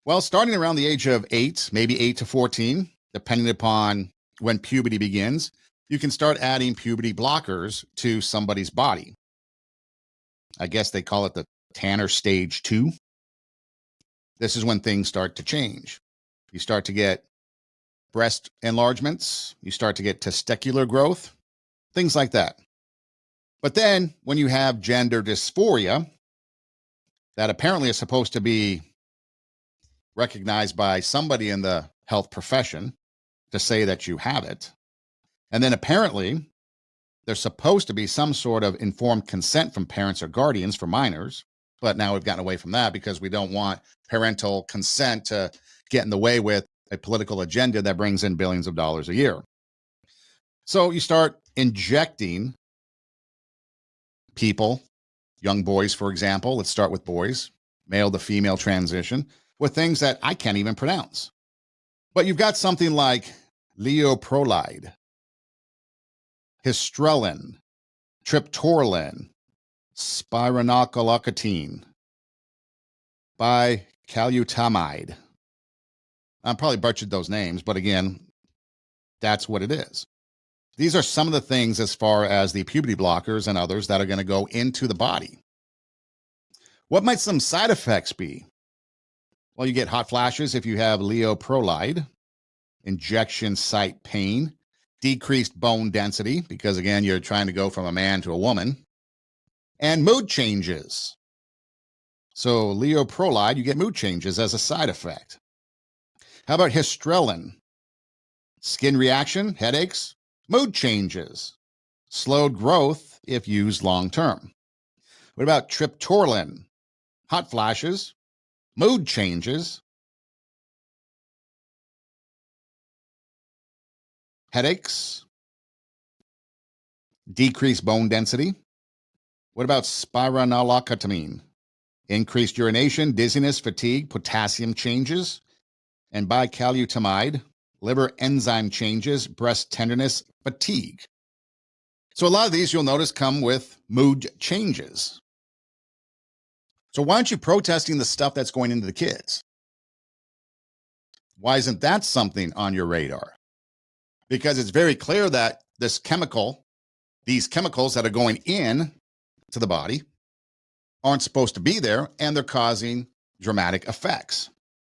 Well, starting around the age of 8, maybe 8 to 14, depending upon when puberty begins, you can start adding puberty blockers to somebody's body. I guess they call it the Tanner stage 2. This is when things start to change. You start to get breast enlargements, you start to get testicular growth, things like that. But then when you have gender dysphoria, that apparently is supposed to be recognized by somebody in the health profession to say that you have it. And then apparently there's supposed to be some sort of informed consent from parents or guardians for minors. But now we've gotten away from that because we don't want parental consent to get in the way with a political agenda that brings in billions of dollars a year. So you start injecting people, young boys, for example. Let's start with boys, male to female transition, with things that I can't even pronounce. But you've got something like leoprolide, histrelin, triptorelin, spironolactone, bicalutamide. I probably butchered those names, but again, that's what it is. These are some of the things as far as the puberty blockers and others that are going to go into the body. What might some side effects be? Well, you get hot flashes if you have leoprolide, injection site pain, decreased bone density, because again, you're trying to go from a man to a woman, and mood changes. So leoprolide, you get mood changes as a side effect. How about histrelin? Skin reaction, headaches, mood changes, slowed growth if used long term. What about triptorelin? Hot flashes, mood changes, headaches, decreased bone density. What about spironolactone? Increased urination, dizziness, fatigue, potassium changes, and bicalutamide, liver enzyme changes, breast tenderness, fatigue. So a lot of these you'll notice come with mood changes. So why aren't you protesting the stuff that's going into the kids? Why isn't that something on your radar? Because it's very clear that these chemicals that are going in to the body aren't supposed to be there, and they're causing dramatic effects.